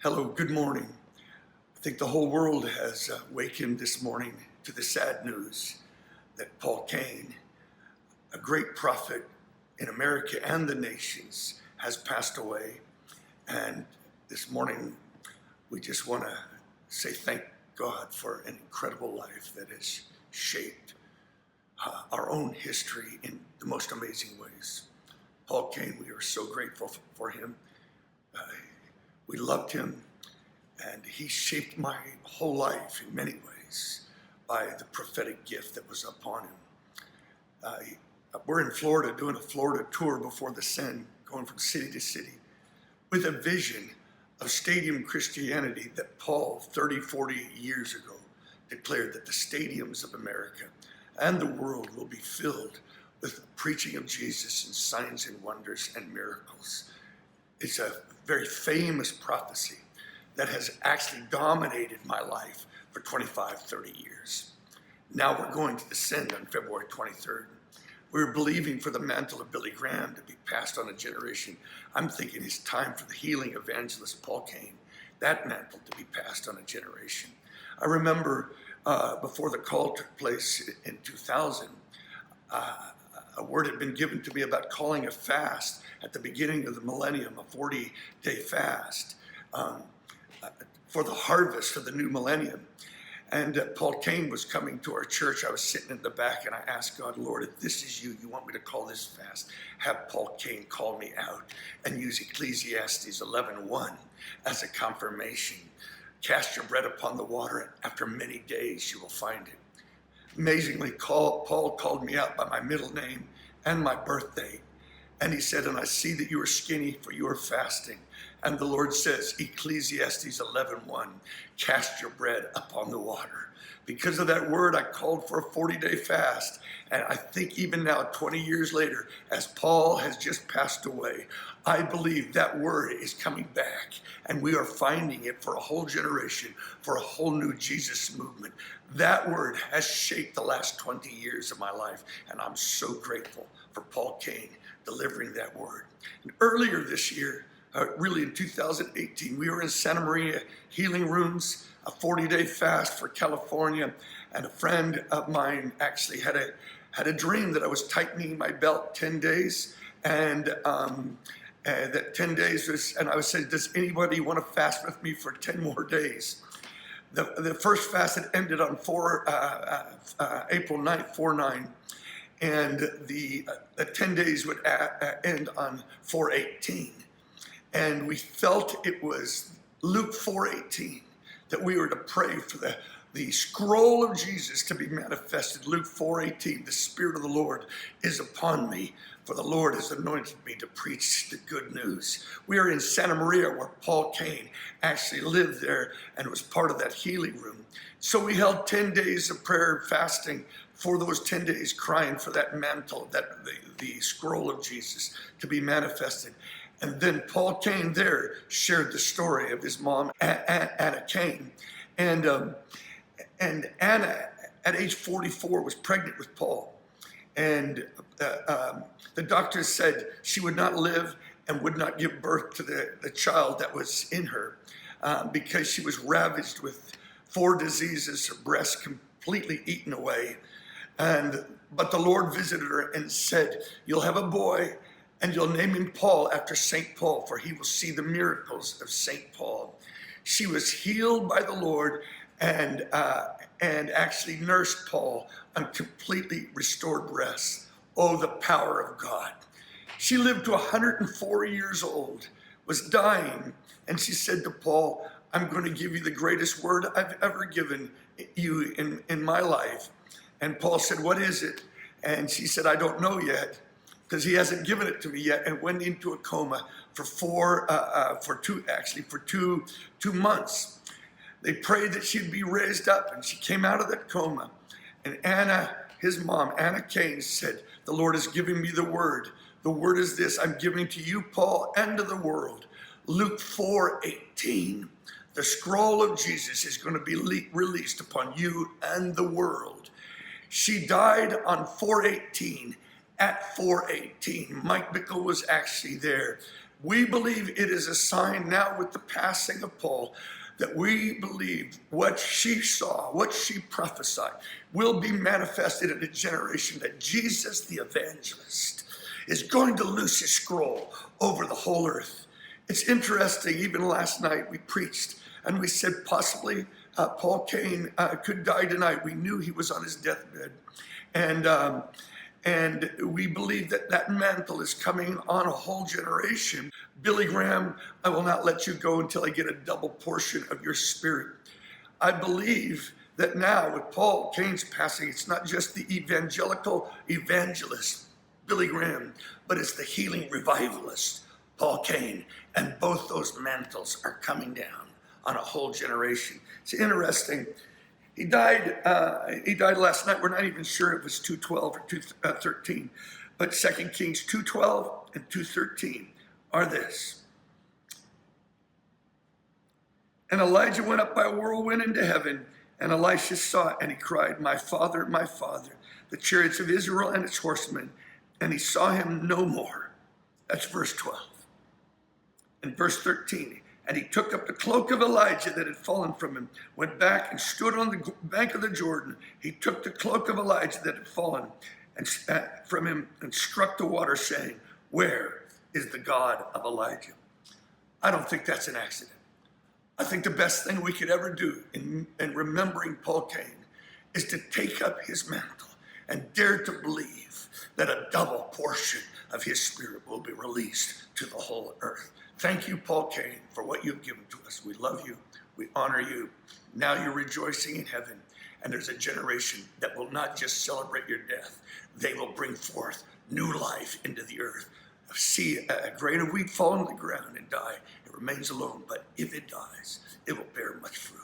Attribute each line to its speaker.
Speaker 1: Hello, good morning. I think the whole world has wakened this morning to the sad news that Paul Cain, a great prophet in America and the nations, has passed away. And this morning, we just want to say thank God for an incredible life that has shaped our own history in the most amazing ways. Paul Cain, we are so grateful for him. We loved him, and he shaped my whole life in many ways by the prophetic gift that was upon him. We're in Florida doing a Florida tour before the Send, going from city to city, with a vision of stadium Christianity that Paul, 30, 40 years ago, declared that the stadiums of America and the world will be filled with the preaching of Jesus and signs and wonders and miracles. It's a very famous prophecy that has actually dominated my life for 25, 30 years. Now we're going to the Send on February 23rd. We're believing for the mantle of Billy Graham to be passed on a generation. I'm thinking it's time for the healing evangelist Paul Cain, that mantle to be passed on a generation. I remember before the call took place in 2000, a word had been given to me about calling a fast at the beginning of the millennium, a 40-day fast for the harvest of the new millennium. And Paul Cain was coming to our church. I was sitting in the back, and I asked God, Lord, if this is you want me to call this fast, have Paul Cain call me out and use Ecclesiastes 11:1 as a confirmation. Cast your bread upon the water, and after many days you will find it. Amazingly, Paul called me out by my middle name and my birthday. And he said, and I see that you are skinny, for you are fasting. And the Lord says, Ecclesiastes 11:1, cast your bread upon the water. Because of that word, I called for a 40-day fast. And I think even now, 20 years later, as Paul has just passed away, I believe that word is coming back. And we are finding it for a whole generation, for a whole new Jesus movement. That word has shaped the last 20 years of my life. And I'm so grateful for Paul Cain delivering that word. And earlier this year, really in 2018, we were in Santa Maria healing rooms, a 40-day fast for California, and a friend of mine actually had a dream that I was tightening my belt 10 days, and that 10 days was, and I was saying, does anybody want to fast with me for 10 more days? The first fast had ended on April 9th, 4/9, and the 10 days would end on 4/18. And we felt it was Luke 4:18 that we were to pray for the scroll of Jesus to be manifested. Luke 4:18, the Spirit of the Lord is upon me, for the Lord has anointed me to preach the good news. We are in Santa Maria, where Paul Cain actually lived there and was part of that healing room. So we held 10 days of prayer and fasting for those 10 days, crying for that mantle, the scroll of Jesus to be manifested. And then Paul Cain there shared the story of his mom, Anna Cain. And Anna, at age 44, was pregnant with Paul. And the doctors said she would not live and would not give birth to the child that was in her because she was ravaged with 4 diseases, her breast completely eaten away. But the Lord visited her and said, you'll have a boy, and you'll name him Paul after St. Paul, for he will see the miracles of St. Paul. She was healed by the Lord and actually nursed Paul on completely restored breasts. Oh, the power of God. She lived to 104 years old, was dying, and she said to Paul, I'm going to give you the greatest word I've ever given you in my life. And Paul said, what is it? And she said, I don't know yet, because he hasn't given it to me yet, and went into a coma for two months. They prayed that she'd be raised up, and she came out of that coma. And Anna, his mom, Anna Cain, said, the Lord is giving me the word. The word is this, I'm giving to you, Paul, and to the world. Luke 4:18. The scroll of Jesus is going to be released upon you and the world. She died on 4/18. At 4/18, Mike Bickle was actually there We believe it is a sign now with the passing of Paul that we believe what she saw, what she prophesied, will be manifested in a generation, that Jesus the evangelist is going to loose his scroll over the whole earth. It's interesting, even last night we preached and we said possibly Paul Cain could die tonight. We knew he was on his deathbed. And we believe that that mantle is coming on a whole generation. Billy Graham, I will not let you go until I get a double portion of your spirit. I believe that now with Paul Cain's passing, it's not just the evangelical evangelist, Billy Graham, but it's the healing revivalist, Paul Cain. And both those mantles are coming down on a whole generation. It's interesting. He died last night. We're not even sure it was 2:12 or 2:13, but 2 Kings 2:12 and 2:13 are this. And Elijah went up by a whirlwind into heaven, and Elisha saw it, and he cried, my father, the chariots of Israel and its horsemen. And he saw him no more. That's verse 12. And verse 13, and he took up the cloak of Elijah that had fallen from him, went back and stood on the bank of the Jordan. He took the cloak of Elijah that had fallen from him and struck the water, saying, where is the God of Elijah? I don't think that's an accident. I think the best thing we could ever do in remembering Paul Cain is to take up his mantle and dare to believe that a double portion of his spirit will be released to the whole earth. Thank you, Paul Cain, for what you've given to us. We love you. We honor you. Now you're rejoicing in heaven, and there's a generation that will not just celebrate your death. They will bring forth new life into the earth. See a grain of wheat fall on the ground and die. It remains alone, but if it dies, it will bear much fruit.